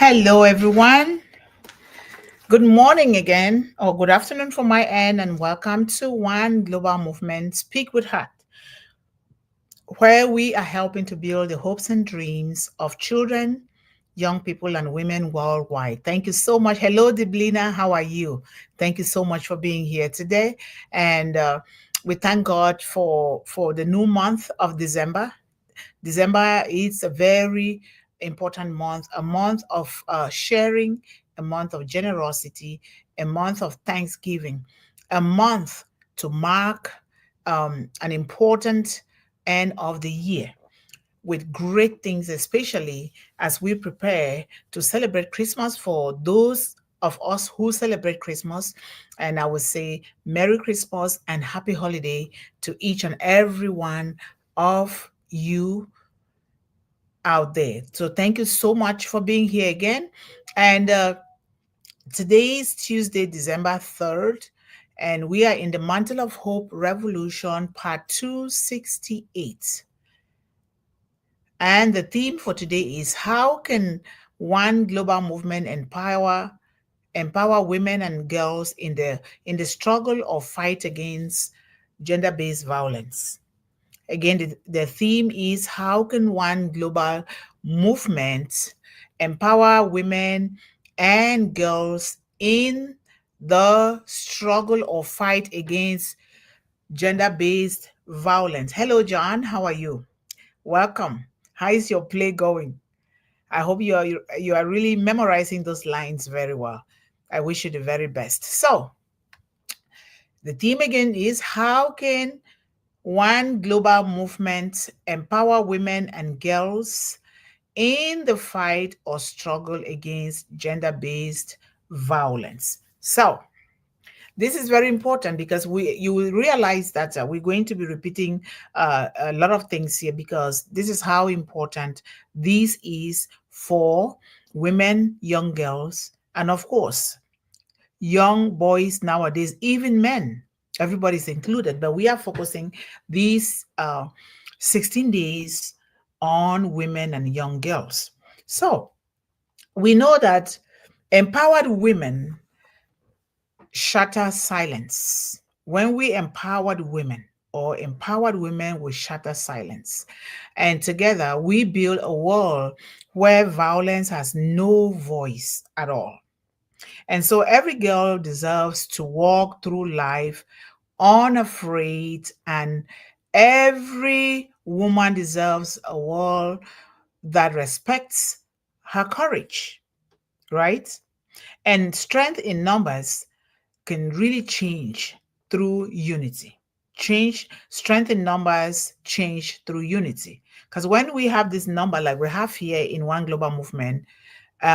Hello, everyone. Good morning again, or good afternoon from my end, and welcome to One Global Movement Speak with Heart, where we are helping to build the hopes and dreams of children, young people, and women worldwide. Thank you so much. Hello, Deblina. How are you? Thank you so much for being here today. And we thank God for the new month of December. December is a very important month, a month of sharing, a month of generosity, a month of thanksgiving, a month to mark an important end of the year with great things, especially as we prepare to celebrate Christmas for those of us who celebrate Christmas. And I would say Merry Christmas and Happy Holiday to each and every one of you out there. So thank you so much for being here again. And today is Tuesday, December 3rd, and we are in the Mantle of Hope Revolution, part 268. And the theme for today is how can one global movement empower women and girls in the struggle or fight against gender-based violence. Again, the theme is how can one global movement empower women and girls in the struggle or fight against gender-based violence. Hello, John. How are you? Welcome. How is your play going? I hope you are really memorizing those lines very well. I wish you the very best. So, the theme again is how can one global movement empower women and girls in the fight or struggle against gender-based violence. So, this is very important because you will realize that we're going to be repeating a lot of things here because this is how important this is for women, young girls, and of course, young boys nowadays, even men. Everybody's included, but we are focusing these 16 days on women and young girls. So we know that empowered women shatter silence. When we empowered women will shatter silence. And together we build a world where violence has no voice at all. And so every girl deserves to walk through life unafraid, and every woman deserves a world that respects her courage, right? And strength in numbers can really change through unity. Strength in numbers change through unity. Because when we have this number like we have here in One Global Movement,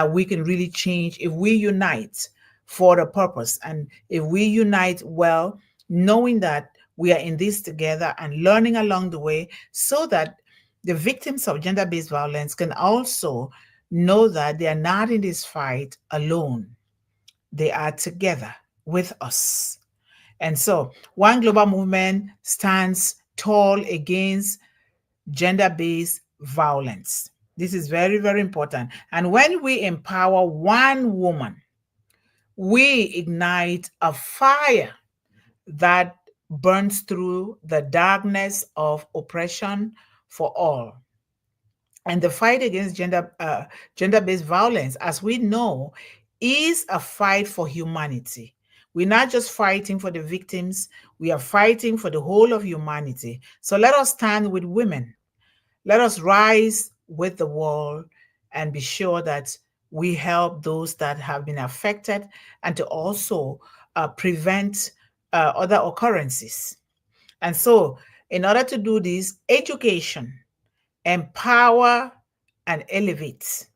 we can really change if we unite for the purpose. And if we unite well, knowing that we are in this together and learning along the way so that the victims of gender-based violence can also know that they are not in this fight alone. They are together with us. And so One Global Movement stands tall against gender-based violence. This is very, very important. And when we empower one woman, we ignite a fire that burns through the darkness of oppression for all. And the fight against gender-based violence, as we know, is a fight for humanity. We're not just fighting for the victims, we are fighting for the whole of humanity. So let us stand with women. Let us rise with the world and be sure that we help those that have been affected and to also prevent other occurrences. And so, in order to do this, education, empower, and elevate.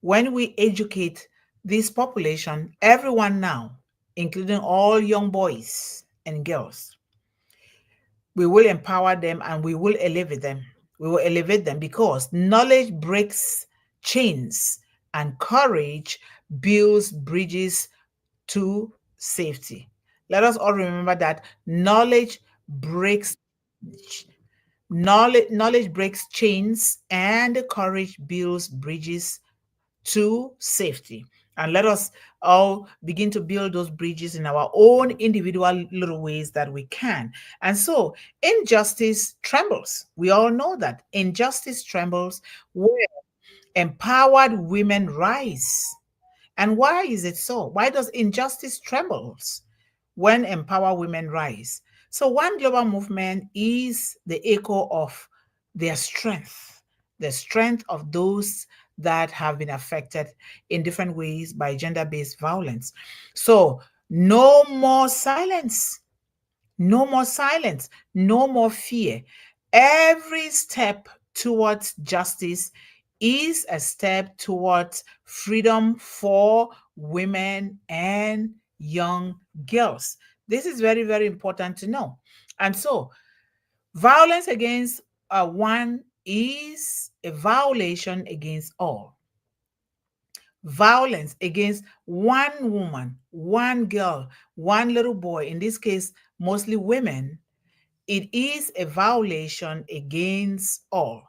When we educate this population, everyone now, including all young boys and girls, we will empower them and we will elevate them. We will elevate them because knowledge breaks chains and courage builds bridges to safety. Let us all remember that knowledge breaks chains and courage builds bridges to safety. And let us all begin to build those bridges in our own individual little ways that we can. And so injustice trembles. We all know that injustice trembles where empowered women rise. And why is it so? Why does injustice trembles when empowered women rise? So one global movement is the echo of their strength, the strength of those that have been affected in different ways by gender-based violence. So no more silence, no more silence, no more fear. Every step towards justice is a step towards freedom for women and young girls. This is very, very important to know. And so, violence against one is a violation against all. Violence against one woman, one girl, one little boy, in this case, mostly women, it is a violation against all,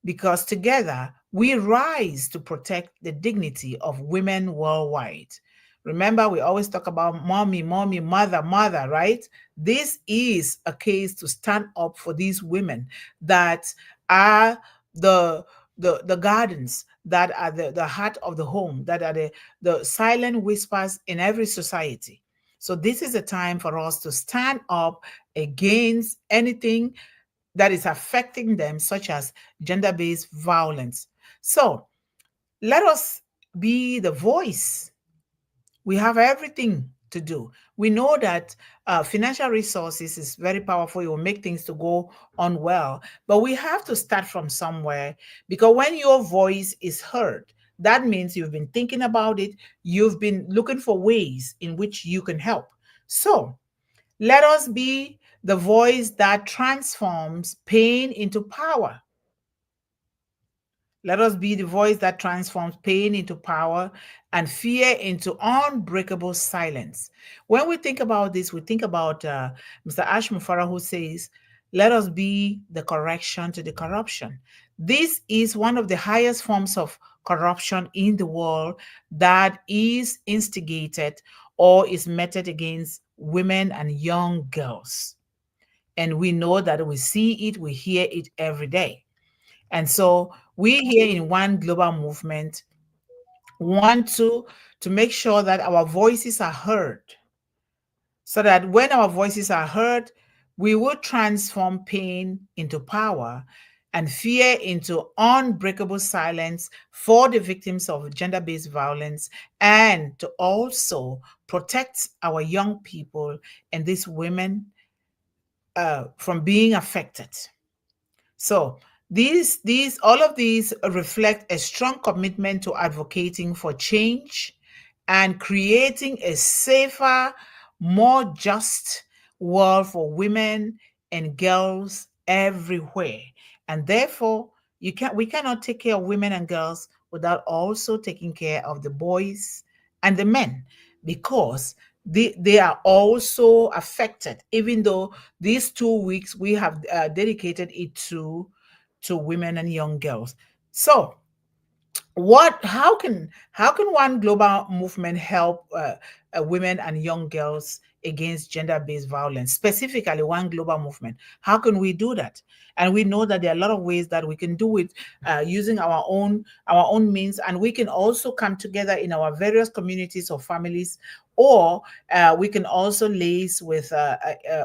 because together we rise to protect the dignity of women worldwide. Remember, we always talk about mommy, mommy, mother, mother, right? This is a case to stand up for these women that are the the gardens, that are the heart of the home, that are the silent whispers in every society. So this is a time for us to stand up against anything that is affecting them, such as gender-based violence. So let us be the voice. We have everything to do. We know that financial resources is very powerful. It will make things to go on well, but we have to start from somewhere, because when your voice is heard, that means you've been thinking about it. You've been looking for ways in which you can help. So let us be the voice that transforms pain into power. Let us be the voice that transforms pain into power and fear into unbreakable silence. When we think about this, we think about Mr. Ash Mufarah, who says, let us be the correction to the corruption. This is one of the highest forms of corruption in the world that is instigated or is meted against women and young girls. And we know that we see it, we hear it every day. And so we here in One Global Movement want to make sure that our voices are heard, so that when our voices are heard, we will transform pain into power and fear into unbreakable silence for the victims of gender-based violence, and to also protect our young people and these women from being affected. So all of these reflect a strong commitment to advocating for change and creating a safer, more just world for women and girls everywhere. And therefore, we cannot take care of women and girls without also taking care of the boys and the men, because they are also affected, even though these 2 weeks we have dedicated it to women and young girls. So how can one global movement help women and young girls against gender-based violence? Specifically, one global movement, how can we do that? And we know that there are a lot of ways that we can do it, using our own means, and we can also come together in our various communities or families, or we can also liaise with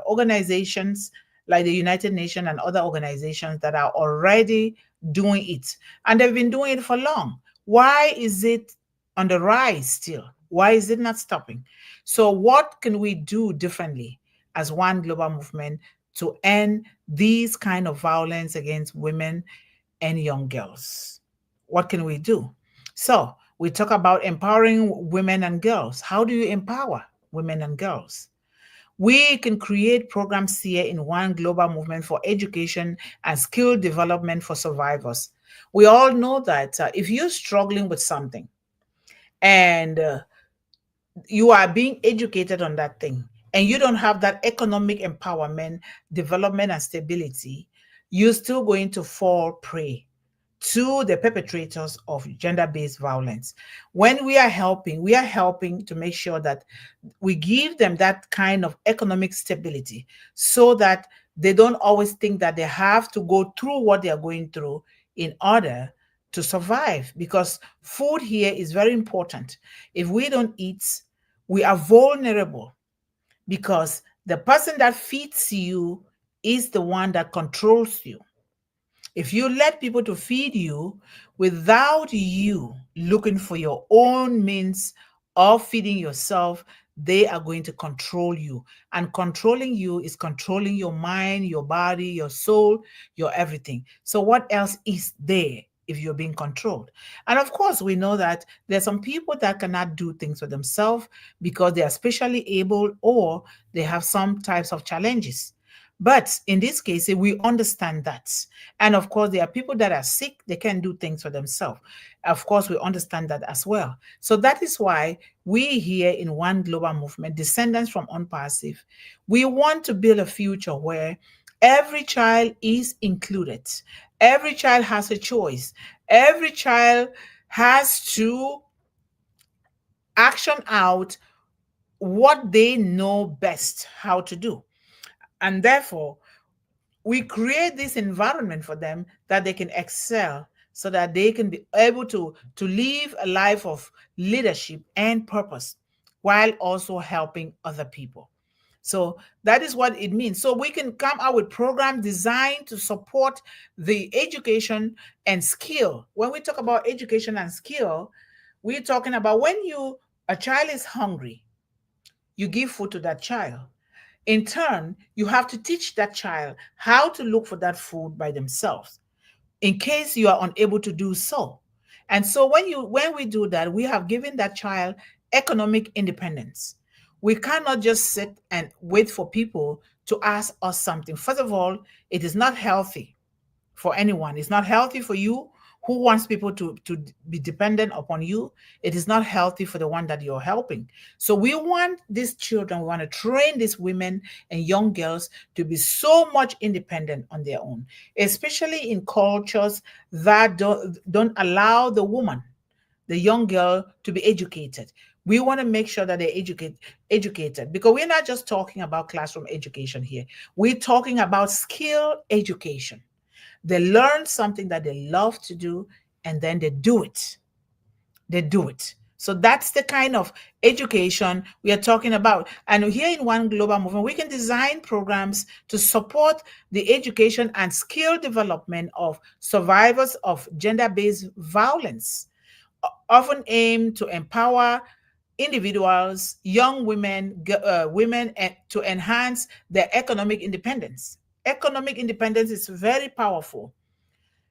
organizations like the United Nations and other organizations that are already doing it, and they've been doing it for long. Why is it on the rise still? Why is it not stopping? So what can we do differently as one global movement to end these kind of violence against women and young girls? What can we do? So we talk about empowering women and girls. How do you empower women and girls? We can create programs here in One Global Movement for education and skill development for survivors. We all know that if you're struggling with something and you are being educated on that thing, and you don't have that economic empowerment, development, and stability, you're still going to fall prey to the perpetrators of gender-based violence. When we are helping to make sure that we give them that kind of economic stability so that they don't always think that they have to go through what they are going through in order to survive, because food here is very important. If we don't eat, we are vulnerable, because the person that feeds you is the one that controls you. If you let people to feed you without you looking for your own means of feeding yourself, they are going to control you. And controlling you is controlling your mind, your body, your soul, your everything. So what else is there if you're being controlled? And of course, we know that there's some people that cannot do things for themselves because they are specially able or they have some types of challenges. But in this case, we understand that. And of course, there are people that are sick, they can do things for themselves. Of course, we understand that as well. So that is why we here in One Global Movement, descendants from Unpassive, we want to build a future where every child is included. Every child has a choice. Every child has to action out what they know best how to do. And therefore, we create this environment for them that they can excel, so that they can be able to live a life of leadership and purpose while also helping other people. So that is what it means. So we can come out with programs designed to support the education and skill. When we talk about education and skill, we're talking about when a child is hungry, you give food to that child. In turn, you have to teach that child how to look for that food by themselves in case you are unable to do so. And so when we do that, we have given that child economic independence. We cannot just sit and wait for people to ask us something. First of all, it is not healthy for anyone. It's not healthy for you who wants people to be dependent upon you. It is not healthy for the one that you're helping. So we want these children, we want to train these women and young girls to be so much independent on their own, especially in cultures that don't allow the woman, the young girl, to be educated. We want to make sure that they're educated, because we're not just talking about classroom education here. We're talking about skill education. They learn something that they love to do, and then they do it. They do it. So that's the kind of education we are talking about. And here in One Global Movement, we can design programs to support the education and skill development of survivors of gender-based violence, often aim to empower individuals, young women, women, and to enhance their economic independence. Economic independence is very powerful.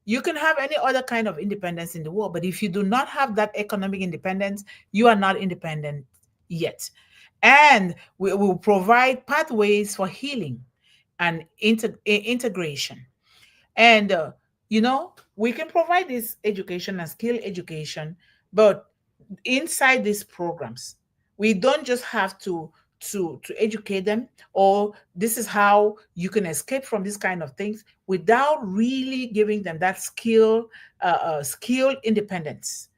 You can have any other kind of independence in the world, but if you do not have that economic independence, you are not independent yet. And we will provide pathways for healing and integration. And we can provide this education and skill education, but inside these programs, we don't just have to educate them, or this is how you can escape from these kind of things, without really giving them that skill independence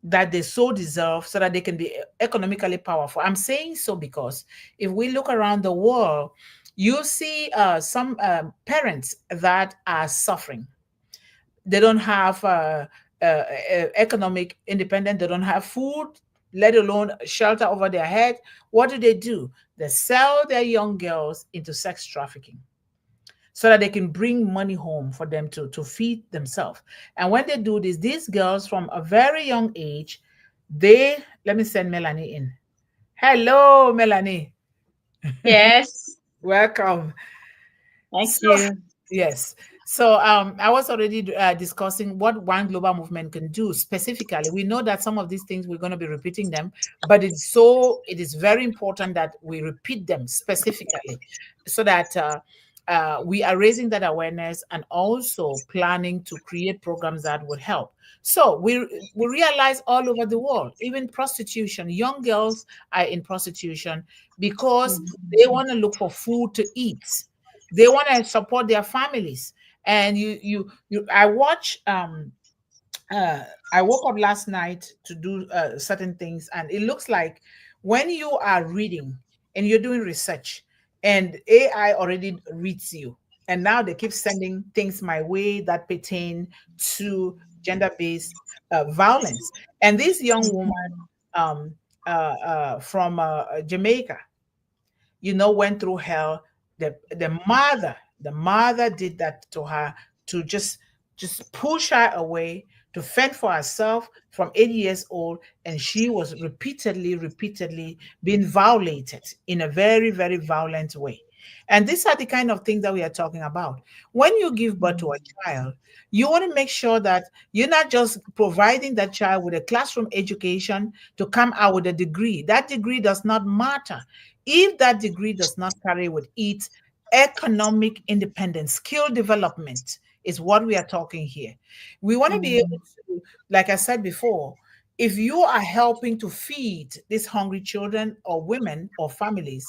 that they so deserve, so that they can be economically powerful. I'm saying so because if we look around the world, you see some parents that are suffering. They don't have economic independence. They don't have food, let alone shelter over their head. What do? They sell their young girls into sex trafficking so that they can bring money home for them to feed themselves. And when they do this, these girls from a very young age, let me send Melanie in. Hello, Melanie. Yes, Welcome. thank So, you. yes. So I was already discussing what One Global Movement can do specifically. We know that some of these things we're going to be repeating them, but it is very important that we repeat them specifically, so that we are raising that awareness and also planning to create programs that would help. So we realize all over the world, even prostitution, young girls are in prostitution because they Mhm. want to look for food to eat. They want to support their families. And I watch I woke up last night to do certain things, and it looks like when you are reading and you're doing research, and AI already reads you, and now they keep sending things my way that pertain to gender-based violence. And this young woman um, from Jamaica, went through hell. The mother did that to her, to just push her away, to fend for herself from 8 years old, and she was repeatedly being violated in a very, very violent way. And these are the kind of things that we are talking about. When you give birth to a child, you want to make sure that you're not just providing that child with a classroom education to come out with a degree. That degree does not matter if that degree does not carry with it economic independence. Skill development is what we are talking here. We want to be able to, like I said before, if you are helping to feed these hungry children or women or families,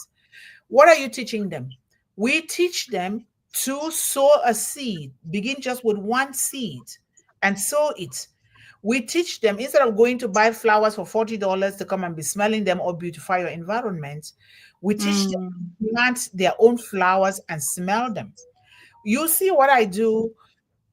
what are you teaching them? We teach them to sow a seed. Begin just with one seed and sow it. We teach them, instead of going to buy flowers for $40 to come and be smelling them or beautify your environment, we teach them to plant their own flowers and smell them. You see what I do,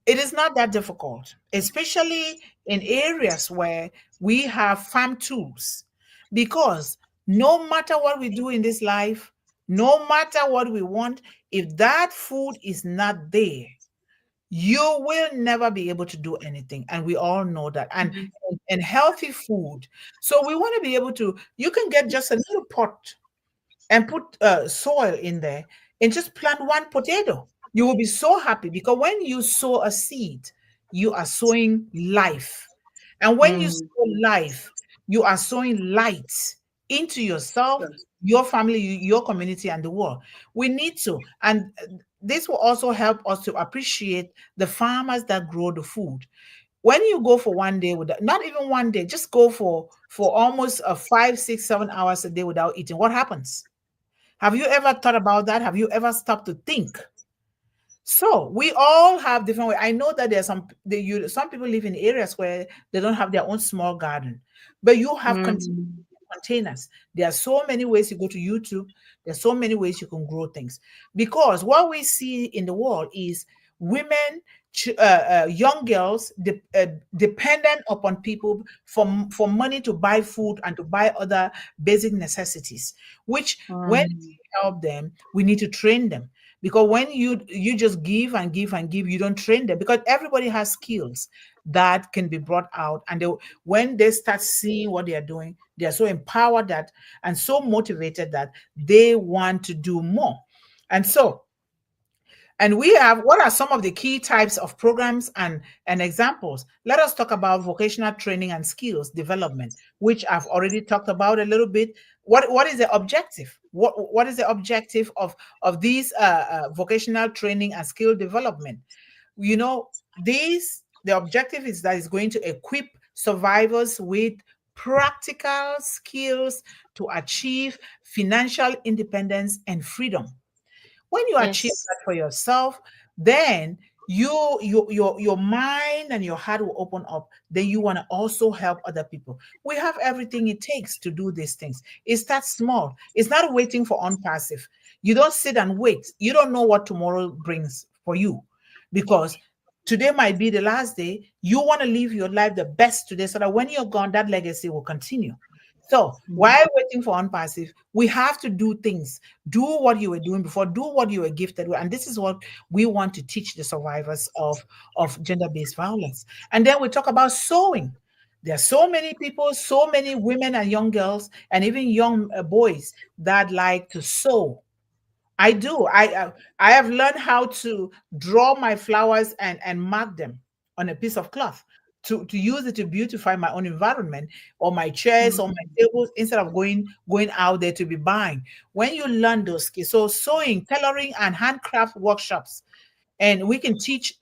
it is not that difficult, especially in areas where we have farm tools. Because no matter what we do in this life, no matter what we want, if that food is not there, you will never be able to do anything. And we all know that. And healthy food. So we want to be able to, you can get just a little pot and put soil in there and just plant one potato. You will be so happy, because when you sow a seed, you are sowing life. And when you sow life, you are sowing light into yourself, your family, your community, and the world. We need to. And this will also help us to appreciate the farmers that grow the food. When you go for one day without, not even one day, just go for almost 5, 6, 7 hours a day without eating, what happens? Have you ever thought about that? Have you ever stopped to think? So we all have different ways. I know that there's some people live in areas where they don't have their own small garden, but you have containers. There are so many ways. You go to YouTube, there's so many ways you can grow things. Because what we see in the world is women, young girls dependent upon people for money to buy food and to buy other basic necessities, which when we help them, we need to train them. Because when you just give and give and give, you don't train them, because everybody has skills that can be brought out. And when they start seeing what they are doing, they are so empowered that and so motivated that they want to do more. And we have, what are some of the key types of programs and examples? Let us talk about vocational training and skills development, which I've already talked about a little bit. What is the objective? What is the objective of these vocational training and skill development? The objective is that it's going to equip survivors with practical skills to achieve financial independence and freedom. When you achieve Yes. that for yourself, then your mind and your heart will open up. Then you want to also help other people. We have everything it takes to do these things. It starts small. It's not waiting for unpassive. You don't sit and wait. You don't know what tomorrow brings for you, because today might be the last day. You want to live your life the best today, so that when you're gone, that legacy will continue. So while waiting for unpassive, we have to do things. Do what you were doing before. Do what you were gifted with. And this is what we want to teach the survivors of gender-based violence. And then we talk about sewing. There are so many people, so many women and young girls, and even young boys that like to sew. I do. I have learned how to draw my flowers and mark them on a piece of cloth to use it to beautify my own environment, or my chairs or my tables, instead of going out there to be buying. When you learn those skills, so sewing, tailoring, and handcraft workshops, and we can teach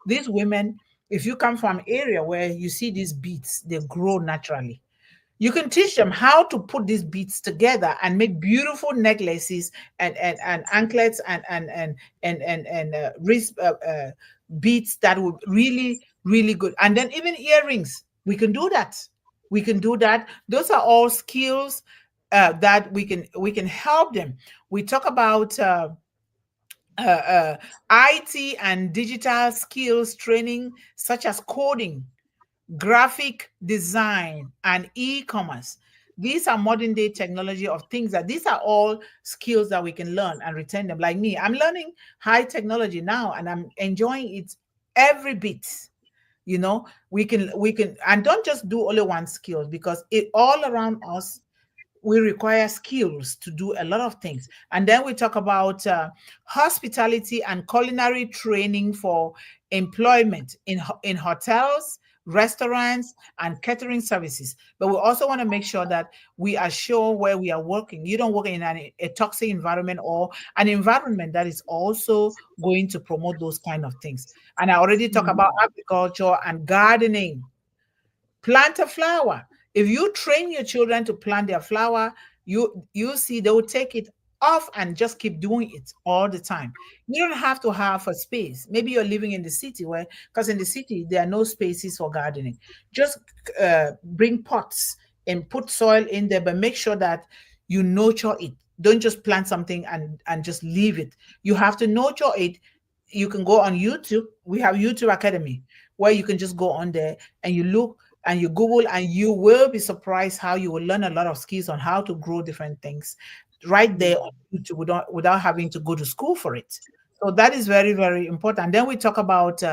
these women. If you come from an area where you see these beads, they grow naturally. You can teach them how to put these beads together and make beautiful necklaces and anklets and wrist beads that would really good. And then even earrings, we can do that. We can do that. Those are all skills that we can help them. We talk about IT and digital skills training, such as coding, graphic design, and e-commerce. These are modern day technology of things that these are all skills that we can learn and retain them. Like me, I'm learning high technology now and I'm enjoying it every bit. We can and don't just do only one skill, because it all around us we require skills to do a lot of things. And then we talk about hospitality and culinary training for employment in hotels, restaurants, and catering services. But we also want to make sure that we are sure where we are working. You don't work in a toxic environment, or an environment that is also going to promote those kind of things. And I already talk about Mm. agriculture and gardening. Plant a flower. If you train your children to plant their flower, you see they will take it off and just keep doing it all the time. You don't have to have a space. Maybe you're living in the city, where, because in the city there are no spaces for gardening. Just bring pots and put soil in there, but make sure that you nurture it. Don't just plant something and just leave it. You have to nurture it. You can go on YouTube. We have YouTube Academy, where you can just go on there and you look and you Google, and you will be surprised how you will learn a lot of skills on how to grow different things right there on YouTube, without having to go to school for it. So that is very, very important. Then we talk about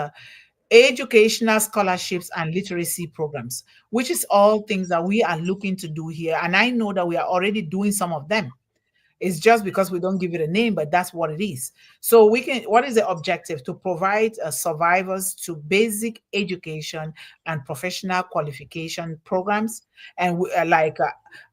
educational scholarships and literacy programs, which is all things that we are looking to do here. And I know that we are already doing some of them. It's just because we don't give it a name, but that's what it is. So what is the objective? To provide survivors to basic education and professional qualification programs, and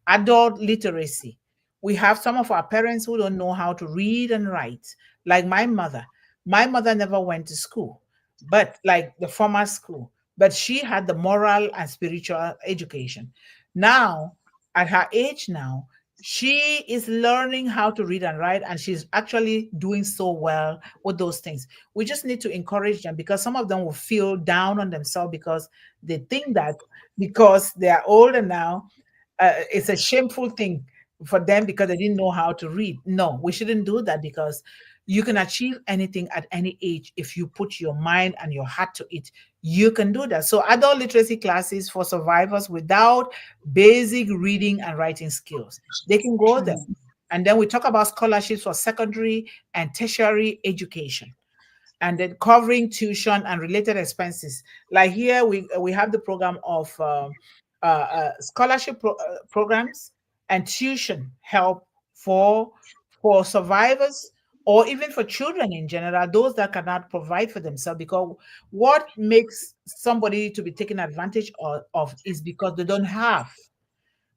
adult literacy. We have some of our parents who don't know how to read and write, like my mother. My mother never went to school, but like the formal school, but she had the moral and spiritual education. Now, at her age now, she is learning how to read and write, and she's actually doing so well with those things. We just need to encourage them, because some of them will feel down on themselves because they think that because they are older now, it's a shameful thing for them because they didn't know how to read. No, we shouldn't do that, because you can achieve anything at any age if you put your mind and your heart to it. You can do that. So adult literacy classes for survivors without basic reading and writing skills, they can go there. And then we talk about scholarships for secondary and tertiary education, and then covering tuition and related expenses. Like here, we have the program of scholarship programs and tuition help for survivors, or even for children in general, those that cannot provide for themselves. Because what makes somebody to be taken advantage of is because they don't have.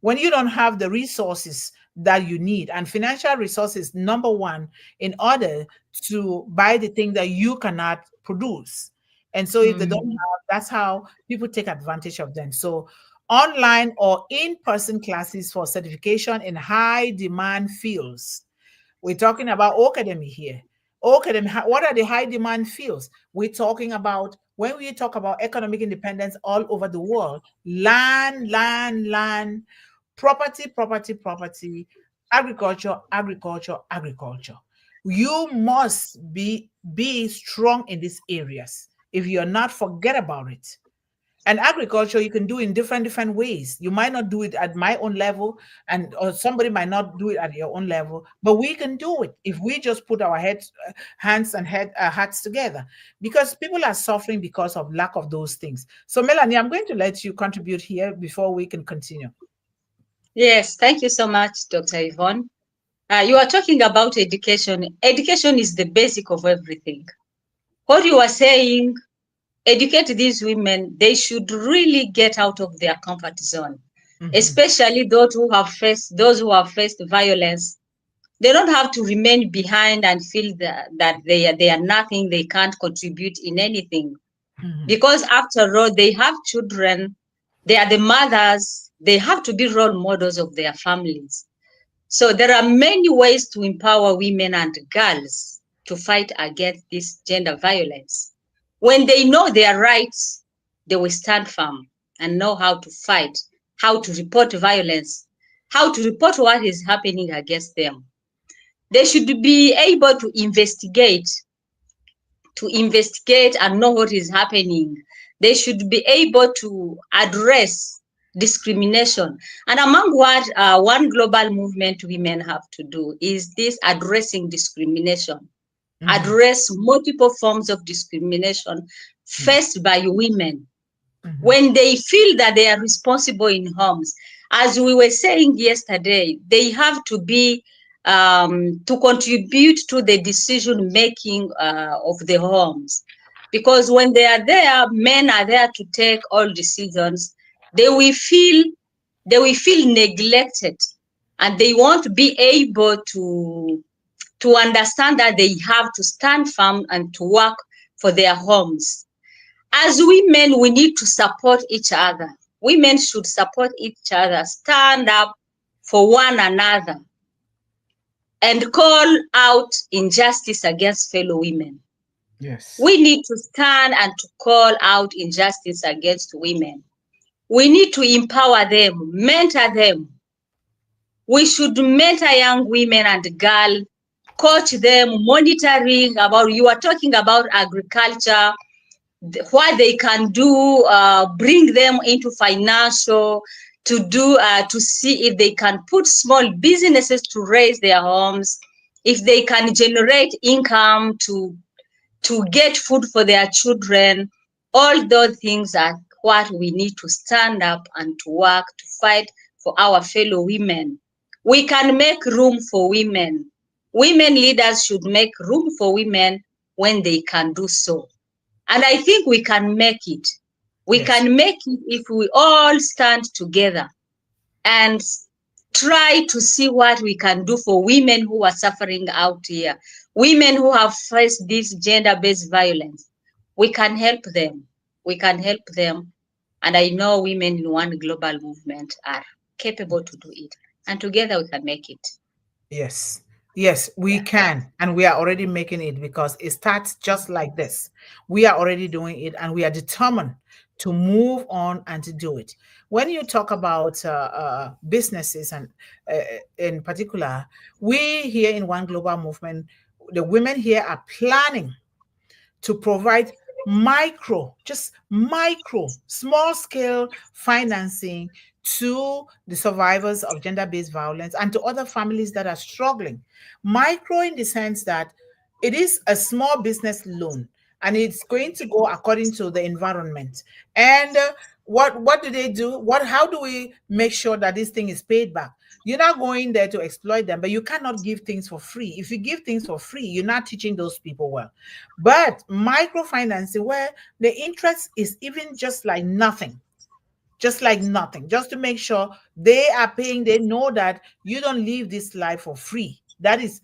When you don't have the resources that you need, and financial resources, number one, in order to buy the thing that you cannot produce. And so if they don't Mm. have, that's how people take advantage of them. So online or in-person classes for certification in high demand fields. We're talking about academy here. Academy, what are the high demand fields? We're talking about, when we talk about economic independence all over the world, land, property, agriculture. You must be strong in these areas. If you're not, forget about it. And agriculture you can do in different ways. You might not do it at my own level, and or somebody might not do it at your own level, but we can do it if we just put our hands and hearts together, because people are suffering because of lack of those things. So Melanie, I'm going to let you contribute here before we can continue. Yes, thank you so much, Dr. Yvonne. You are talking about education. Education is the basic of everything. What you are saying, educate these women, they should really get out of their comfort zone, Mhm. especially those who have faced violence. They don't have to remain behind and feel that they are nothing, they can't contribute in anything. Mhm. Because after all, they have children, They are the mothers. They have to be role models of their families. So there are many ways to empower women and girls to fight against this gender violence. When they know their rights, they will stand firm and know how to fight, how to report violence, how to report what is happening against them. They should be able to investigate and know what is happening. They should be able to address discrimination. And among what one global movement women have to do is this: addressing discrimination, address multiple forms of discrimination faced by women when they feel that they are responsible in homes. As we were saying yesterday, they have to be to contribute to the decision making of the homes, because when they are there, men are there to take all decisions. They will feel neglected, and they won't be able to understand that they have to stand firm and to work for their homes. As women, we need to support each other. Women should support each other, stand up for one another, and call out injustice against fellow women. Yes. We need to stand and to call out injustice against women. We need to empower them, mentor them. We should mentor young women and girls, coach them, monitoring about, you are talking about agriculture, what they can do, bring them into financial, to see if they can put small businesses to raise their homes, if they can generate income to get food for their children. All those things are what we need to stand up and to work to fight for our fellow women. We can make room for women. Women leaders should make room for women when they can do so. And I think we can make it. We can make it if we all stand together and try to see what we can do for women who are suffering out here, women who have faced this gender-based violence. We can help them. We can help them. And I know women in one global movement are capable to do it. And together we can make it. Yes. Yes, we can. And we are already making it, because it starts just like this. We are already doing it, and we are determined to move on and to do it. When you talk about businesses, and in particular, we here in One Global Movement, the women here are planning to provide just micro, small scale financing to the survivors of gender-based violence and to other families that are struggling. Micro in the sense that it is a small business loan, and it's going to go according to the environment. And what do they do? How do we make sure that this thing is paid back? You're not going there to exploit them, but you cannot give things for free. If you give things for free, you're not teaching those people well. But microfinancing, where the interest is even just like nothing, just to make sure they are paying, they know that you don't live this life for free. That is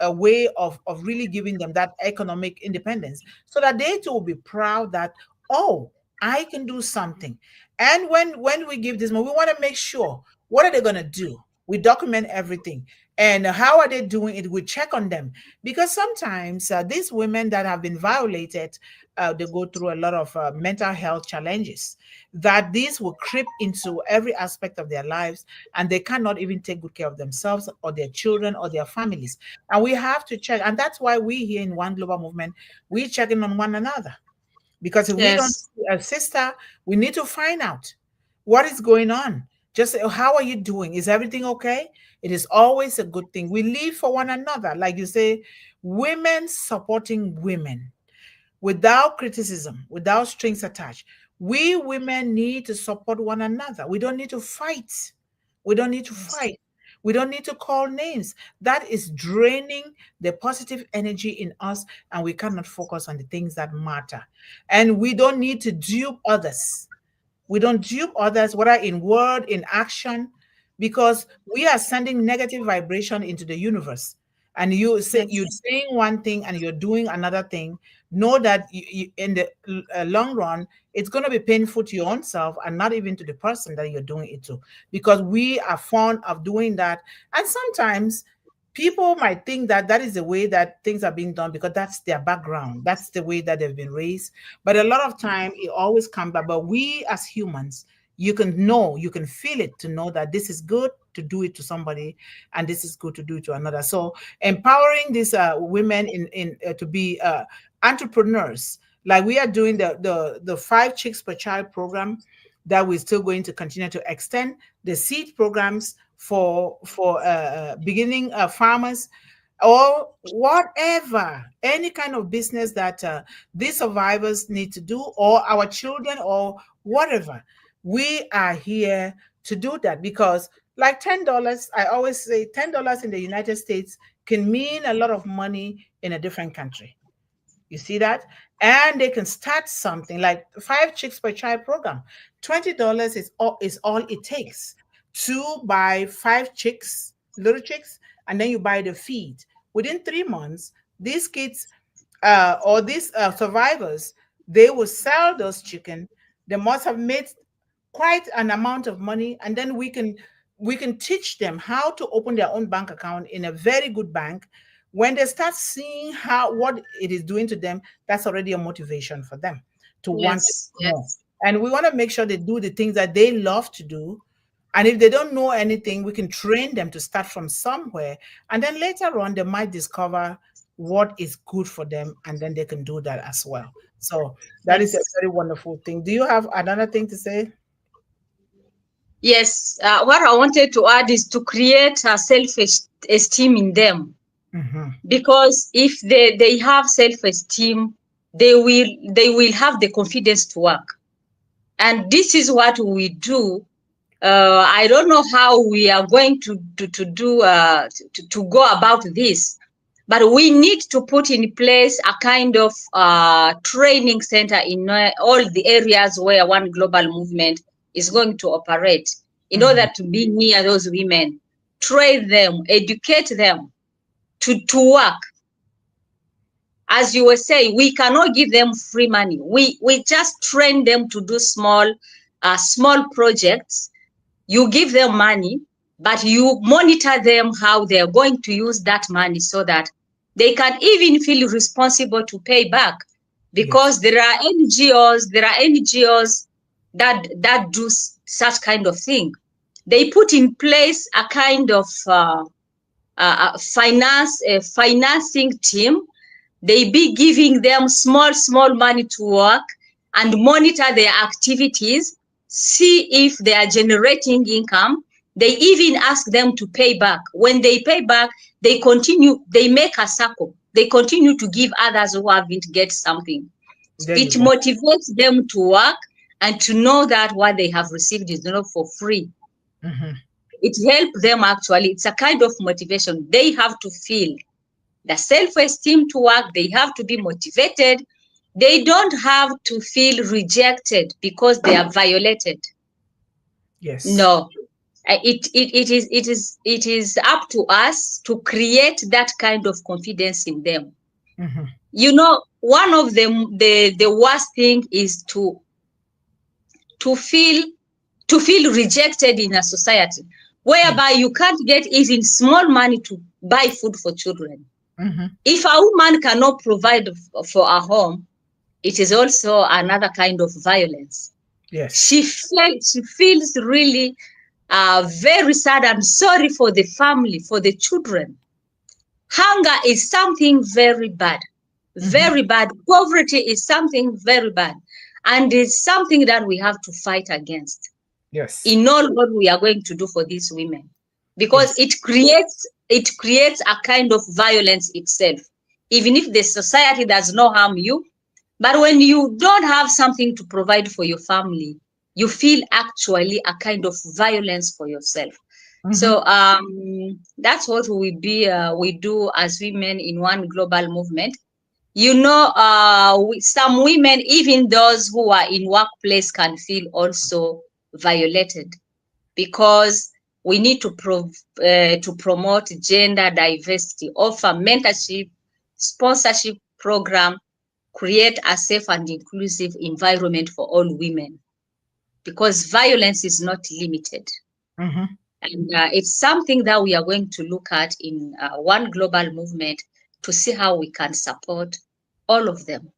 a way of really giving them that economic independence, so that they too will be proud that, oh, I can do something. And when we give this money, we want to make sure, what are they going to do? We document everything. And how are they doing it? We check on them. Because sometimes these women that have been violated, they go through a lot of mental health challenges, that these will creep into every aspect of their lives, and they cannot even take good care of themselves or their children or their families. And we have to check. And that's why we here in One Global Movement, we check in on one another. Because if we don't Yes. see a sister, we need to find out what is going on. Just say, how are you doing? Is everything okay? It is always a good thing. We live for one another. Like you say, women supporting women without criticism, without strings attached. We women need to support one another. We don't need to fight. We don't need to fight. We don't need to call names. That is draining the positive energy in us, and we cannot focus on the things that matter. And we don't need to dupe others. We don't dupe others, whether in word, in action, because we are sending negative vibration into the universe. and you say you're Yes. saying one thing and you're doing another thing, know that in the long run, it's going to be painful to your own self and not even to the person that you're doing it to, because we are fond of doing that. And sometimes people might think that that is the way that things are being done because that's their background, that's the way that they've been raised. But a lot of time it always comes back. But we as humans, you can know, you can feel it, to know that this is good to do it to somebody and this is good to do it to another. So empowering these women in to be entrepreneurs, like we are doing the 5 chicks per child program, that we're still going to continue to extend the seed programs for beginning farmers, or whatever, any kind of business that these survivors need to do, or our children, or whatever. We are here to do that, because like $10, I always say $10 in the United States can mean a lot of money in a different country. You see that? And they can start something like 5 chicks per child program. $20 is all it takes to buy 5 chicks, little chicks, and then you buy the feed. Within 3 months, these kids or these survivors, they will sell those chicken. They must have made quite an amount of money, and then we can teach them how to open their own bank account in a very good bank. When they start seeing how what it is doing to them, that's already a motivation for them to want to Yes. do more. Yes. And we want to make sure they do the things that they love to do. And if they don't know anything, we can train them to start from somewhere, and then later on they might discover what is good for them, and then they can do that as well. So that is a Yes. very wonderful thing. Do you have another thing to say? Yes. What I wanted to add is to create a self-esteem in them, Mm-hmm. because if they have self-esteem, they will have the confidence to work. And this is what we do. I don't know how we are going to do to go about this, but we need to put in place a kind of training center in all the areas where One Global Movement is going to operate, in Mm-hmm. order to be near those women, train them, educate them to work. As you were saying, we cannot give them free money. We just train them to do small projects. You give them money, but you monitor them how they're going to use that money, so that they can even feel responsible to pay back. Yes. Because there are NGOs that do such kind of thing. They put in place a kind of financing team. They be giving them small money to work and monitor their activities, see if they are generating income. They even ask them to pay back. When they pay back, they make a circle. They continue to give others who haven't get something. There It you go. motivates them to work and to know that what they have received is not for free. Mm-hmm. It helps them actually. It's a kind of motivation. They have to feel the self-esteem to work. They have to be motivated. They don't have to feel rejected because they are violated. Yes. No. It is up to us to create that kind of confidence in them. Mm-hmm. One of the worst thing is to feel rejected in a society Yes. whereby you can't get even small money to buy food for children. Mm-hmm. If a woman cannot provide for a home, it is also another kind of violence. Yes. She feels really very sad and sorry for the family, for the children. Hunger is something very bad, Mm-hmm. very bad. Poverty is something very bad, and it's something that we have to fight against Yes. in all what we are going to do for these women, because Yes. it creates a kind of violence itself. Even if the society does not harm you, but when you don't have something to provide for your family, you feel actually a kind of violence for yourself. Mm-hmm. So that's what we do as women in One Global Movement. Some women, even those who are in workplace, can feel also violated, because We need to promote gender diversity, offer mentorship, sponsorship program, create a safe and inclusive environment for all women, because violence is not limited. Mm-hmm. And it's something that we are going to look at in one global movement to see how we can support all of them.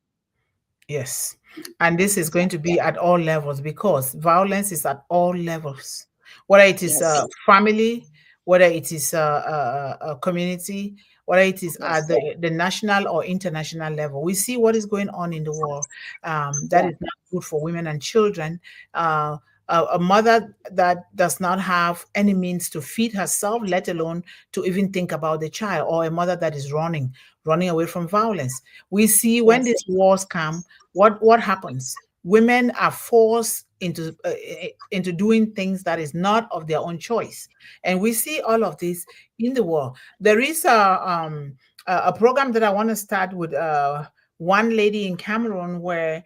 Yes. And this is going to be at all levels because violence is at all levels, whether it is Yes, family, whether it is a community, whether it is at yes, the national or international level. We see what is going on in the world. That yeah, is not good for women and children. Uh, a mother that does not have any means to feed herself, let alone to even think about the child, or a mother that is running away from violence. We see when yes, these wars come, what happens? Women are forced into doing things that is not of their own choice, and we see all of this in the world. There is a program that I want to start with one lady in Cameroon where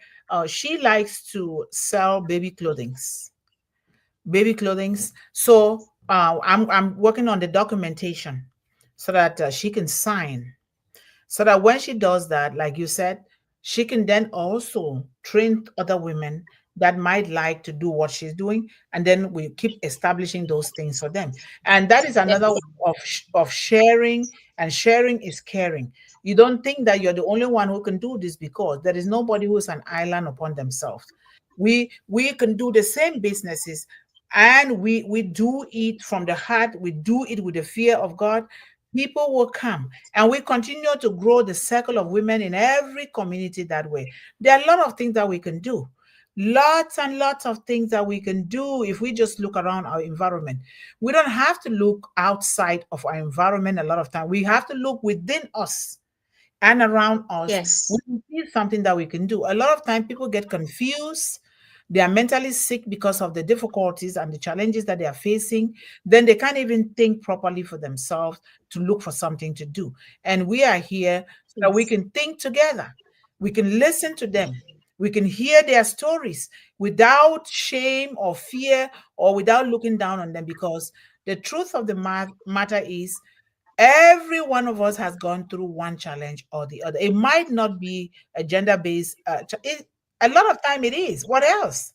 she likes to sell baby clothings. So I'm working on the documentation so that she can sign, so that when she does that, like you said, she can then also train other women that might like to do what she's doing, and then we keep establishing those things for them. And that is another way yes, of sharing, and sharing is caring. You don't think that you're the only one who can do this, because there is nobody who is an island upon themselves. We can do the same businesses, and we do it from the heart, we do it with the fear of God. People will come, and we continue to grow the circle of women in every community that way. There are a lot of things that we can do. Lots and lots of things that we can do if we just look around our environment. We don't have to look outside of our environment a lot of time. We have to look within us and around us. We yes, see something that we can do. A lot of time people get confused. They are mentally sick because of the difficulties and the challenges that they are facing. Then they can't even think properly for themselves to look for something to do. And we are here so that we yes, can think together. We can listen to them. We can hear their stories without shame or fear, or without looking down on them, because the truth of the matter is every one of us has gone through one challenge or the other. It might not be a gender-based a lot of time it is. What else?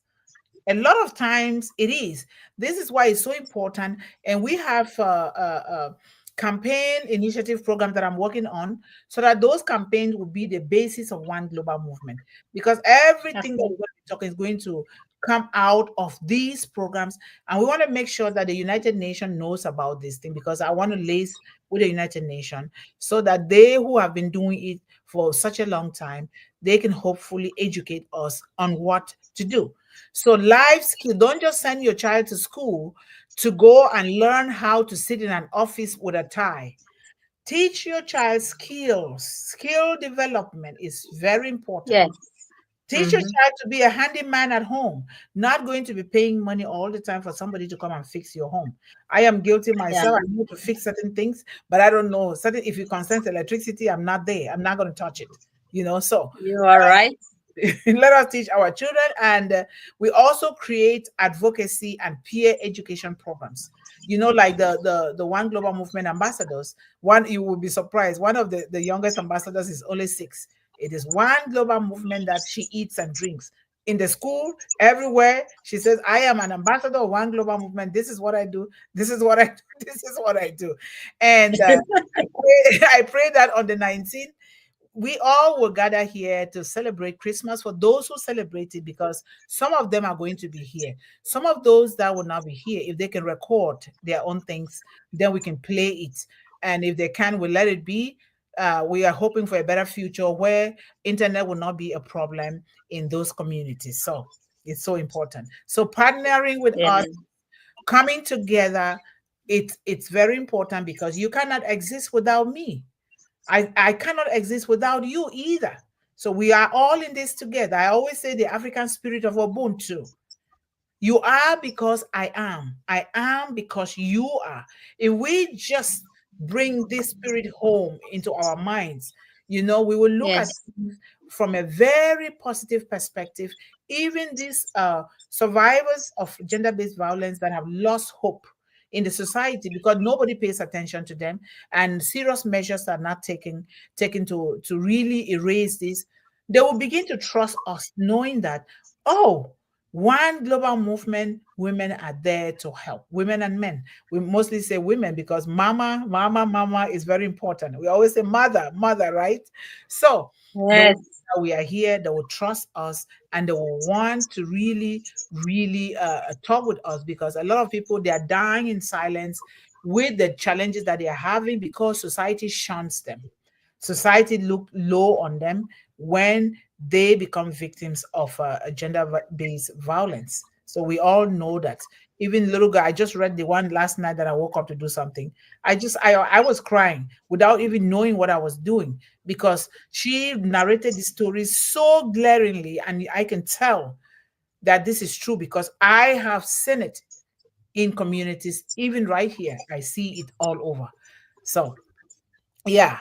A lot of times it is. This is why it's so important. And we have a campaign initiative program that I'm working on, so that those campaigns will be the basis of one global movement. Because everything that okay, we're going to be talking is going to come out of these programs. And we want to make sure that the United Nations knows about this thing, because I want to liaise with the United Nations so that they, who have been doing it for such a long time, they can hopefully educate us on what to do. So life skill, don't just send your child to school to go and learn how to sit in an office with a tie. Teach your child skills. Skill development is very important. yes, Teach your mm-hmm. child to be a handyman at home, not going to be paying money all the time for somebody to come and fix your home. I am guilty Yeah, myself. I know to fix certain things, but I don't know. Certain, if you consent electricity, I'm not there. I'm not going to touch it. So you are right. let us teach our children. And we also create advocacy and peer education programs, like the one global movement ambassadors. One, you will be surprised, one of the youngest ambassadors is only 6. It is one global movement that she eats and drinks in the school, everywhere. She says, I am an ambassador of one global movement. This is what I do. This is what I do. This is what I do. And I pray that on the 19th we all will gather here to celebrate Christmas, for those who celebrate it, because some of them are going to be here. Some of those that will not be here, if they can record their own things, then we can play it. And if they can, we'll let it be. We are hoping for a better future where internet will not be a problem in those communities. So it's so important. So partnering with Yeah, us, coming together, it's very important, because you cannot exist without me. I cannot exist without you either. So we are all in this together. I always say the African spirit of Ubuntu. You are because I am. I am because you are. If we just bring this spirit home into our minds, we will look at yes, things from a very positive perspective. Even these survivors of gender-based violence that have lost hope, in the society because nobody pays attention to them, and serious measures are not taken to really erase this, they will begin to trust us, knowing that, oh, one global movement, women are there to help, women and men. We mostly say women because mama is very important. We always say mother, right? So the Yes. we are here, they will trust us, and they will want to really talk with us, because a lot of people, they are dying in silence with the challenges that they are having because society shuns them. Society look low on them when they become victims of gender-based violence. So we all know that. Even little girl, I just read the one last night that I woke up to do something. I was crying without even knowing what I was doing, because she narrated the story so glaringly, and I can tell that this is true because I have seen it in communities, even right here. I see it all over. So yeah.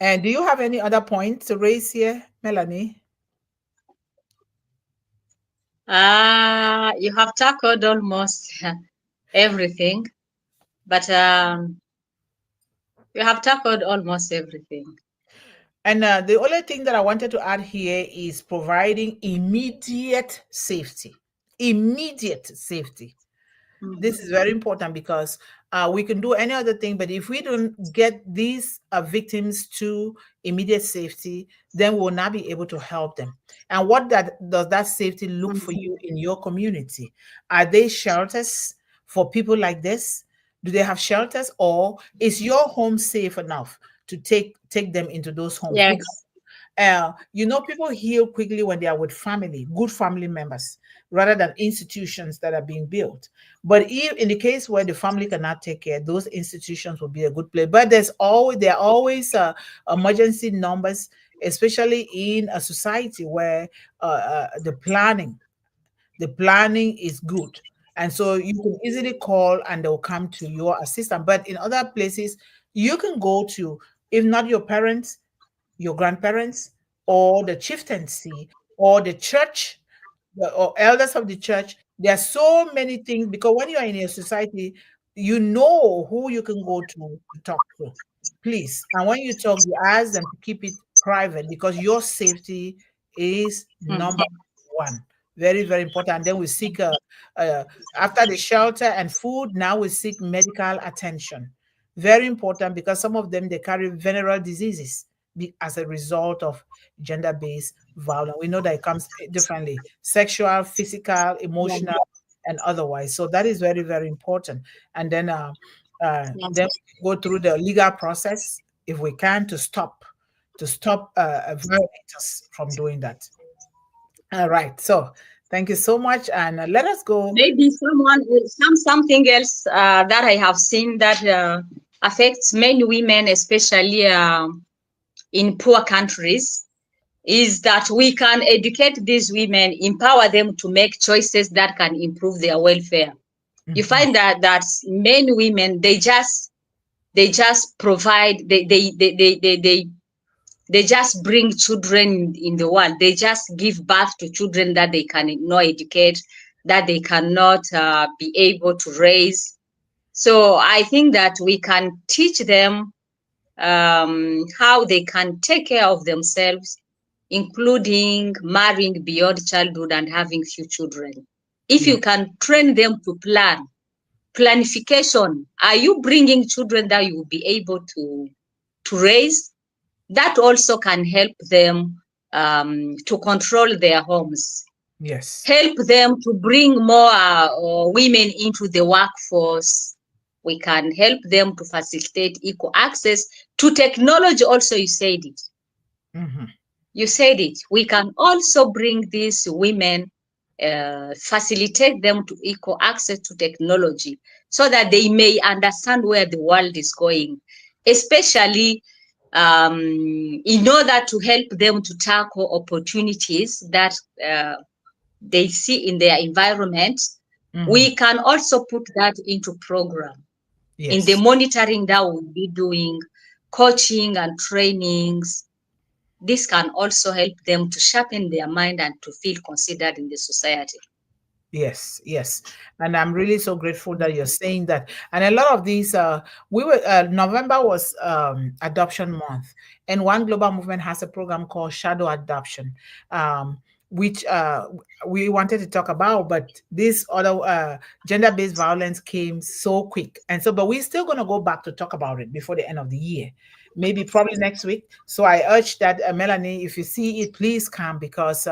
And do you have any other points to raise here, Melanie? You have tackled almost everything, but you have tackled almost everything. And the only thing that I wanted to add here is providing immediate safety. Immediate safety. This is very important because we can do any other thing, but if we don't get these victims to immediate safety, then we will not be able to help them. And what that does that safety look for you in your community? Are they shelters for people like this? Do they have shelters, or is your home safe enough to take them into those homes? Because Yes. people heal quickly when they are with family, good family members, rather than institutions that are being built. But if in the case where the family cannot take care, those institutions will be a good place. But there are always emergency numbers, especially in a society where the planning is good. And so you can easily call and they'll come to your assistance. But in other places, you can go to, if not your parents, your grandparents, or the chieftaincy, or the church, or elders of the church. There are so many things, because when you are in a society, you know who you can go to talk to. Please. And when you talk, you ask them to keep it private, because your safety is number one. Very, very important. And then we seek uh, after the shelter and food, now we seek medical attention. Very important, because some of them, they carry venereal diseases as a result of gender-based violence. We know that it comes differently: sexual, physical, emotional, and otherwise. So that is very, very important. And then we go through the legal process, if we can, to stop violators from doing that. All right. So thank you so much, and let us go. Maybe something else that I have seen that affects many women, especially in poor countries, is that we can educate these women, empower them to make choices that can improve their welfare. You Mhm. find that many women, they just provide, they just bring children in the world. They just give birth to children that they cannot educate, that they cannot be able to raise. So I think that we can teach them how they can take care of themselves, including marrying beyond childhood and having few children. If Yeah. you can train them to planification, are you bringing children that you will be able to raise? That also can help them to control their homes, Yes. help them to bring more women into the workforce. We can help them to facilitate equal access to technology. Also, you said it. Mhm. You said it. We can also bring these women, facilitate them to equal access to technology so that they may understand where the world is going, especially in order to help them to tackle opportunities that they see in their environment. Mhm. We can also put that into program in the Yes. monitoring that we'll be doing, coaching and trainings. This can also help them to sharpen their mind and to feel considered in the society. Yes, yes. And I'm really so grateful that you're saying that. And a lot of these we were November was adoption month, and One Global Movement has a program called Shadow Adoption, um, which we wanted to talk about, but this other gender-based violence came so quick. And so, but we're still gonna go back to talk about it before the end of the year. Maybe probably next week. So I urge that Melanie, if you see it, please come, because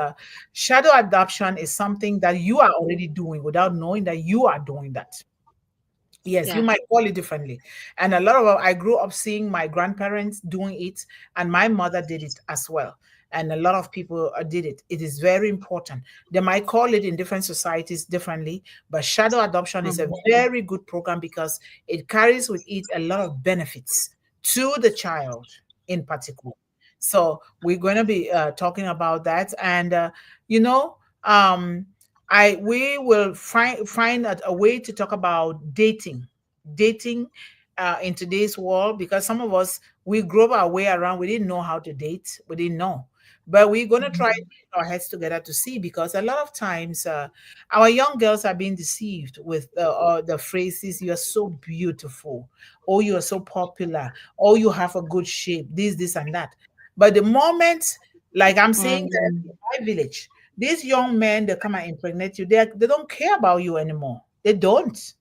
shadow adoption is something that you are already doing without knowing that you are doing that. Yes, you Yeah. might call it differently. And a lot of I grew up seeing my grandparents doing it, and my mother did it as well. And a lot of people did it. It is very important. They might call it in different societies differently, but shadow adoption is a Mhm. very good program because it carries with it a lot of benefits to the child in particular. So we're going to be talking about that, and you know, um, I we will find a way to talk about dating in today's world, because some of us, we grew our way around. We didn't know how to date. We didn't know, but we're gonna try to Mhm. put our heads together to see, because a lot of times our young girls are being deceived with the phrases, "You are so beautiful," or "You are so popular," or "You have a good shape," this and that. But the moment, like I'm saying that in Mhm. my village, these young men, they come and impregnate you. They don't care about you anymore. They don't.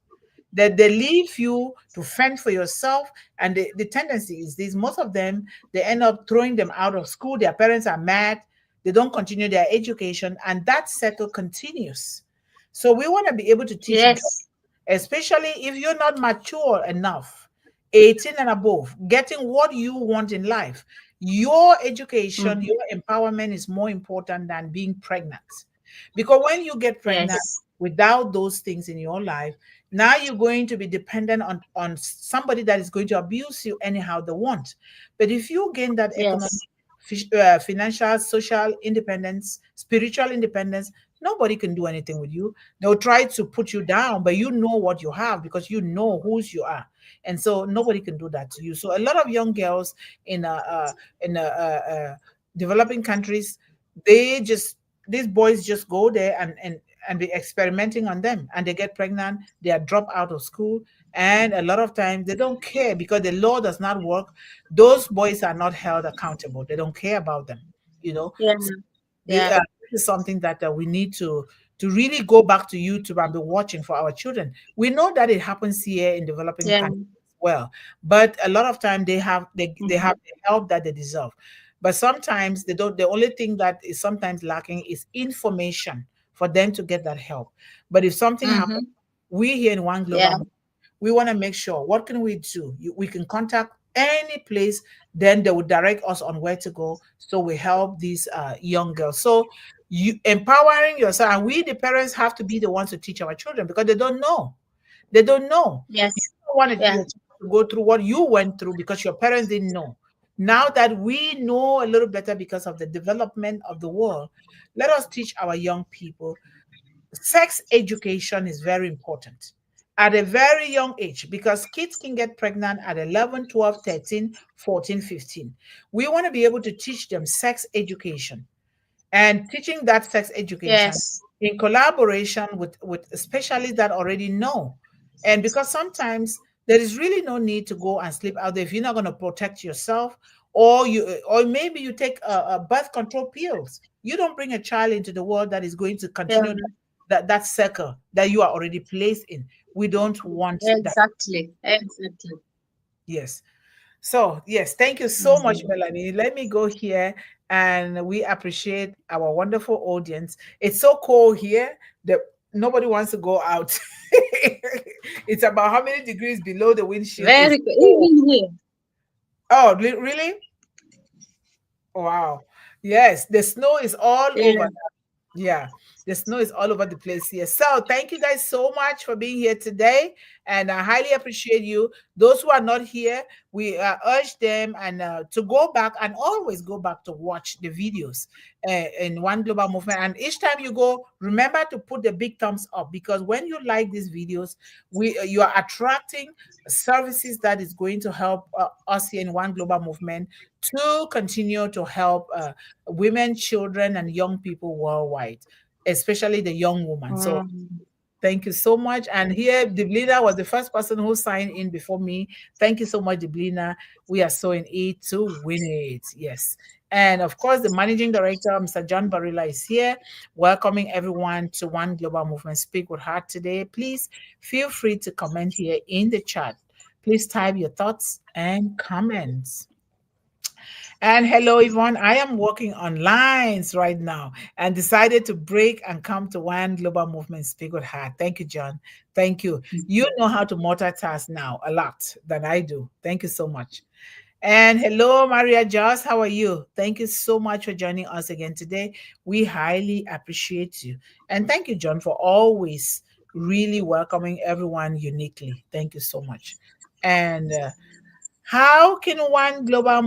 They leave you to fend for yourself. And the tendency is this: most of them, they end up throwing them out of school. Their parents are mad. They don't continue their education, and that cycle continues. So we want to be able to teach girls, Yes. especially if you're not mature enough, 18 and above, getting what you want in life. Your education, Mhm. your empowerment is more important than being pregnant. Because when you get pregnant Yes. without those things in your life, now you're going to be dependent on somebody that is going to abuse you anyhow they want. But if you gain that economic, Yes. financial, social independence, spiritual independence, nobody can do anything with you. They'll try to put you down, but you know what you have because you know whose you are. And so nobody can do that to you. So a lot of young girls in developing countries, they just these boys just go there and be experimenting on them, and they get pregnant, they are dropped out of school, and a lot of times they don't care because the law does not work. Those boys are not held accountable. They don't care about them, you know. Yeah. So Yeah. this is something that we need to really go back to YouTube and be watching for our children. We know that it happens here in developing Yeah. countries as well, but a lot of time they have Mhm. the help that they deserve. But sometimes they don't. The only thing that is sometimes lacking is information for them to get that help. But if something happens, Mhm. we here in One Global, Yeah. we want to make sure, what can we do? We can contact any place, then they will direct us on where to go. So we help these young girls. So you empowering yourself, and we the parents have to be the ones to teach our children, because they don't know. They don't know. You Yes. don't want Yeah. your child to go through what you went through because your parents didn't know. Now that we know a little better because of the development of the world, let us teach our young people. Sex education is very important at a very young age, because kids can get pregnant at 11, 12, 13, 14, 15. We want to be able to teach them sex education, and teaching that sex education Yes. in collaboration with specialists that already know. And because sometimes there is really no need to go and sleep out there if you're not going to protect yourself, or maybe you take birth control pills. You don't bring a child into the world that is going to Yeah. continue that circle that you are already placed in. We don't want that. Exactly. Exactly. Yes. So, yes, thank you so much, Mhm. Melanie. Let me go here, and we appreciate our wonderful audience. It's so cold here that nobody wants to go out. It's about how many degrees below the windshield. It's Very good. cold. Even here. Oh, really? Wow. Yes, the snow is all over. Yeah. Yeah, the snow is all over the place here. So, thank you guys so much for being here today, and I highly appreciate you. Those who are not here, we urge them and to go back and always go back to watch the videos in One Global Movement. And each time you go, remember to put the big thumbs up, because when you like these videos, we you are attracting services that is going to help us here in One Global Movement to continue to help women, children, and young people worldwide. especially the young woman. So Mm. thank you so much. And here, Deblina was the first person who signed in before me. Thank you so much, Deblina. We are so in it to win it. Yes. And of course, the managing director, Mr. John Barilla, is here, welcoming everyone to One Global Movement Speak with Heart today. Please feel free to comment here in the chat. Please type your thoughts and comments. And hello, Yvonne. I am working on lines right now and decided to break and come to One Global Movement Speak with Heart. Thank you, John. Thank you. You know how to multitask now a lot than I do. Thank you so much. And hello, Maria Joss. How are you? Thank you so much for joining us again today. We highly appreciate you. And thank you, John, for always really welcoming everyone uniquely. Thank you so much. And how can one global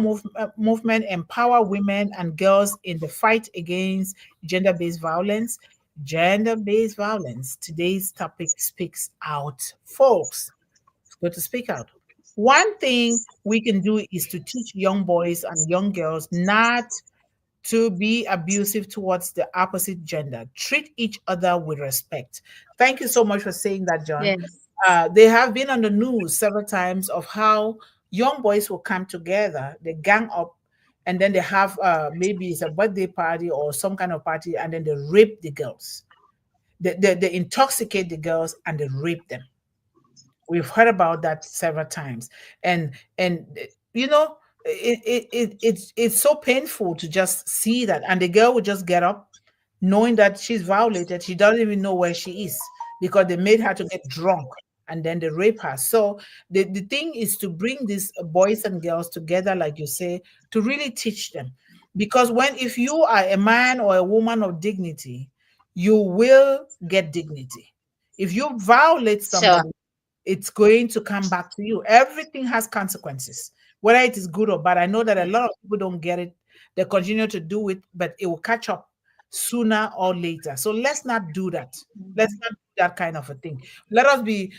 movement empower women and girls in the fight against gender based violence? Gender based violence. Today's topic speaks out, folks. It's good to speak out. One thing we can do is to teach young boys and young girls not to be abusive towards the opposite gender. Treat each other with respect. Thank you so much for saying that, John. Yes. They have been on the news several times of how young boys will come together, they gang up, and then they have maybe it's a birthday party or some kind of party, and then they rape the girls. They intoxicate the girls and they rape them. We've heard about that several times, and you know it's so painful to just see that, and the girl would just get up knowing that she's violated. She doesn't even know where she is because they made her to get drunk and then they rape her. So the thing is to bring these boys and girls together, like you say, to really teach them. Because when if you are a man or a woman of dignity, you will get dignity. If you violate Sure. somebody, it's going to come back to you. Everything has consequences, whether it is good or bad. I know that a lot of people don't get it. They continue to do it, but it will catch up sooner or later. So let's not do that. Let's not do that kind of a thing. Let us be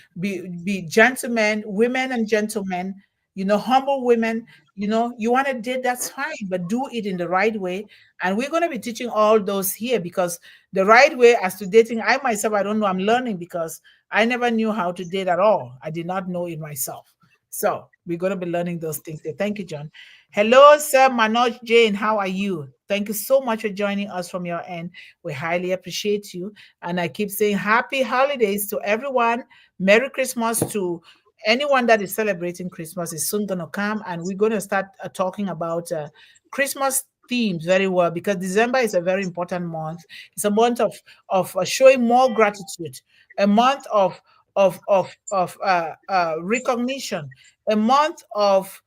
gentlemen, women and gentlemen, humble women. You want to date, that's fine, but do it in the right way. And we're going to be teaching all those here because the right way as to dating, I myself, I don't know, I'm learning because I never knew how to date at all. I did not know it myself. So we're going to be learning those things there. Thank you, John. Hello, Sir Manoj Jain. How are you? Thank you so much for joining us from your end. We highly appreciate you. And I keep saying happy holidays to everyone. Merry Christmas to anyone that is celebrating Christmas. Is soon going to come. And we're going to start talking about Christmas themes very well because December is a very important month. It's a month of showing more gratitude, a month of recognition, a month of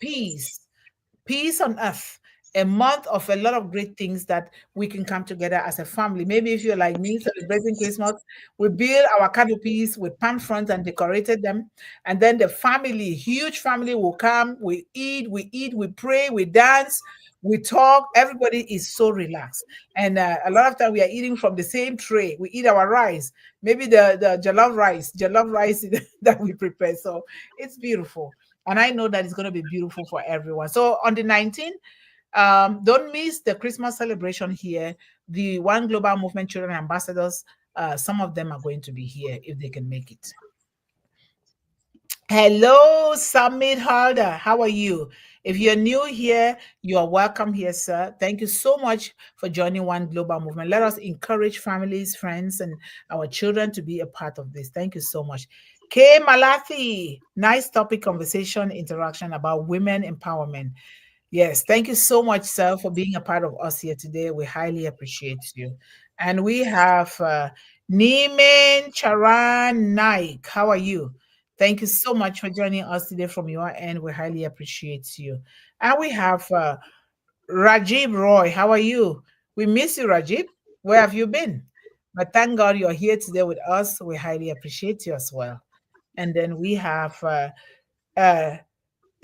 peace on earth, a month of a lot of great things that we can come together as a family. Maybe if you're like me celebrating Christmas, we build our canopies with palm fronds and decorated them. And then the family, huge family will come, we eat, we pray, we dance, we talk. Everybody is so relaxed. And a lot of time we are eating from the same tray. We eat our rice, maybe the jollof rice that we prepare. So it's beautiful. And I know that it's going to be beautiful for everyone. So on the 19th, don't miss the Christmas celebration here. The One Global Movement Children Ambassadors, some of them are going to be here if they can make it. Hello, Summit Holder. How are you? If you're new here, you are welcome here, sir. Thank you so much for joining One Global Movement. Let us encourage families, friends, and our children to be a part of this. Thank you so much. Kay Malathi, nice topic conversation interaction about women empowerment. Yes, thank you so much, sir, for being a part of us here today. We highly appreciate you. And we have Nimen Charan Naik. How are you? Thank you so much for joining us today from your end. We highly appreciate you. And we have Rajib Roy. How are you? We miss you, Rajib. Where have you been? But thank God you're here today with us. We highly appreciate you as well. And then we have uh,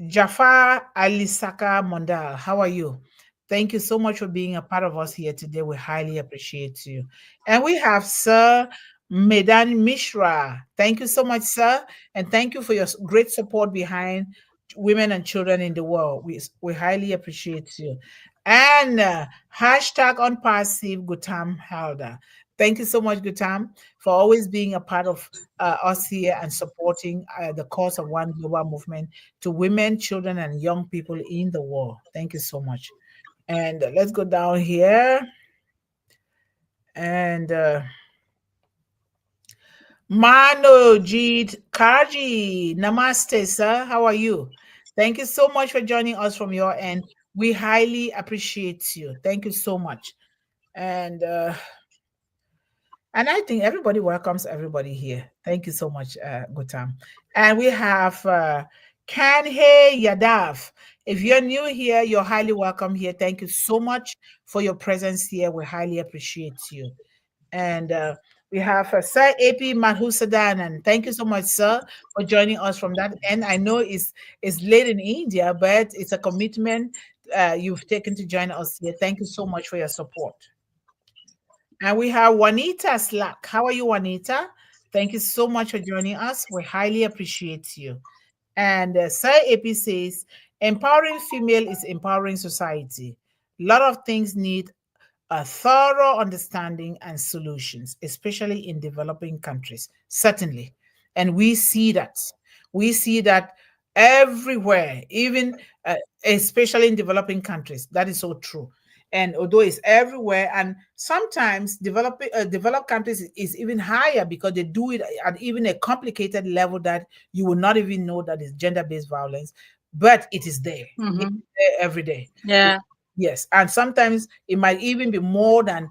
Jafar Alisaka Mondal, how are you? Thank you so much for being a part of us here today. We highly appreciate you. And we have Sir Medan Mishra. Thank you so much, sir. And thank you for your great support behind women and children in the world. We highly appreciate you. And hashtag unpassive Gutam Helder. Thank you so much, Gutam, for always being a part of us here and supporting the cause of One Global Movement to women, children, and young people in the world. Thank you so much. And let's go down here. And Manojit Karji, namaste, sir. How are you? Thank you so much for joining us from your end. We highly appreciate you. Thank you so much. And I think everybody welcomes everybody here. Thank you so much, Gutam. And we have Kanhe Yadav. If you're new here, you're highly welcome here. Thank you so much for your presence here. We highly appreciate you. And we have Sir AP Madhusadan, and thank you so much, sir, for joining us from that end. I know it's late in India, but it's a commitment you've taken to join us here. Thank you so much for your support. And we have Juanita Slack. How are you, Juanita? Thank you so much for joining us. We highly appreciate you. And Sir AP says, empowering female is empowering society. A lot of things need a thorough understanding and solutions, especially in developing countries, certainly. And we see that. We see that everywhere, even especially in developing countries. That is so true. And although it's everywhere, and sometimes developed countries is even higher because they do it at even a complicated level that you will not even know that is gender-based violence, but it is there. Mm-hmm. It's there every day. Yeah. Yes, and sometimes it might even be more than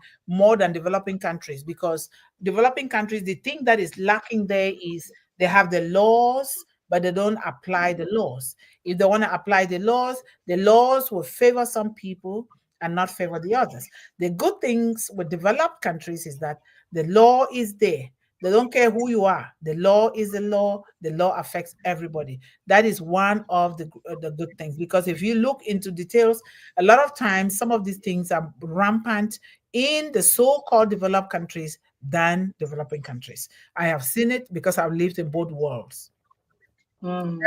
developing countries, because developing countries, the thing that is lacking there is they have the laws, but they don't apply the laws. If they want to apply the laws will favor some people and not favor the others. The good things with developed countries is that the law is there. They don't care who you are. The law is the law. The law affects everybody. That is one of the good things, because if you look into details, a lot of times some of these things are rampant in the so-called developed countries than developing countries. I have seen it because I've lived in both worlds. Mm.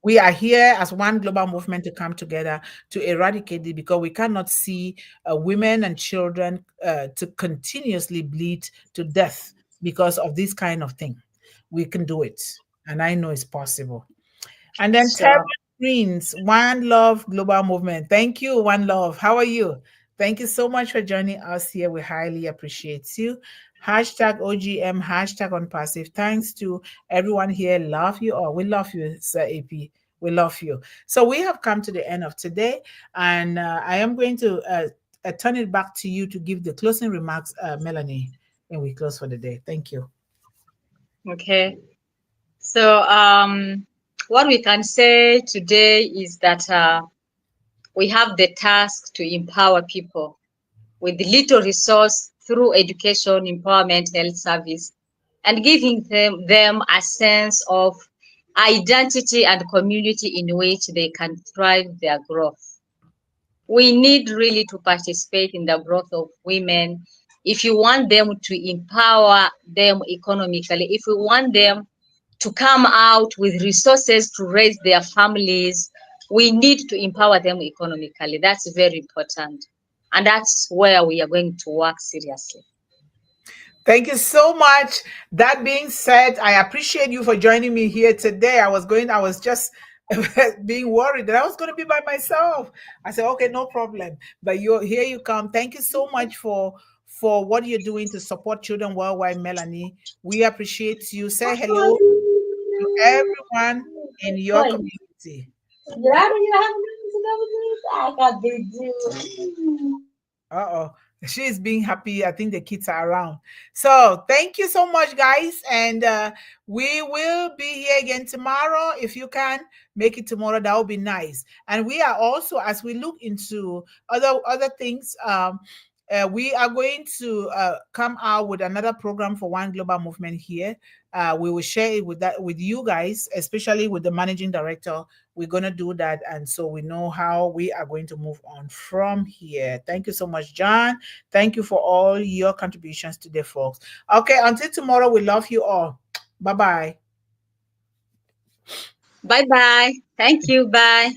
We are here as one global movement to come together to eradicate it, because we cannot see women and children to continuously bleed to death because of this kind of thing. We can do it, and I know it's possible. And then Terry Sure. Greens, One Love Global Movement. Thank you, One Love. How are you? Thank you so much for joining us here. We highly appreciate you. Hashtag OGM, hashtag on passive. Thanks to everyone here. Love you all. We love you, Sir AP. We love you. So we have come to the end of today, and I am going to turn it back to you to give the closing remarks, Melanie, and we close for the day. Thank you. Okay. So, what we can say today is that we have the task to empower people with little resource through education, empowerment, health service, and giving them a sense of identity and community in which they can thrive their growth. We need really to participate in the growth of women. If you want them to empower them economically, if we want them to come out with resources to raise their families, we need to empower them economically. That's very important. And that's where we are going to work seriously. Thank you so much. That being said, I appreciate you for joining me here today. I was just being worried that I was going to be by myself. I said, okay, no problem. But here you come. Thank you so much for what you're doing to support children worldwide, Melanie. We appreciate you. Say hello to everyone in your community. Uh-oh. She's being happy. I think the kids are around. So thank you so much, guys. And we will be here again tomorrow. If you can make it tomorrow, that would be nice. And we are also, as we look into other things, we are going to come out with another program for One Global Movement here. We will share it with you guys, especially with the managing director. We're going to do that, and so we know how we are going to move on from here. Thank you so much, John. Thank you for all your contributions today, folks. Okay, until tomorrow, we love you all. Bye-bye. Bye bye. Thank you. Bye.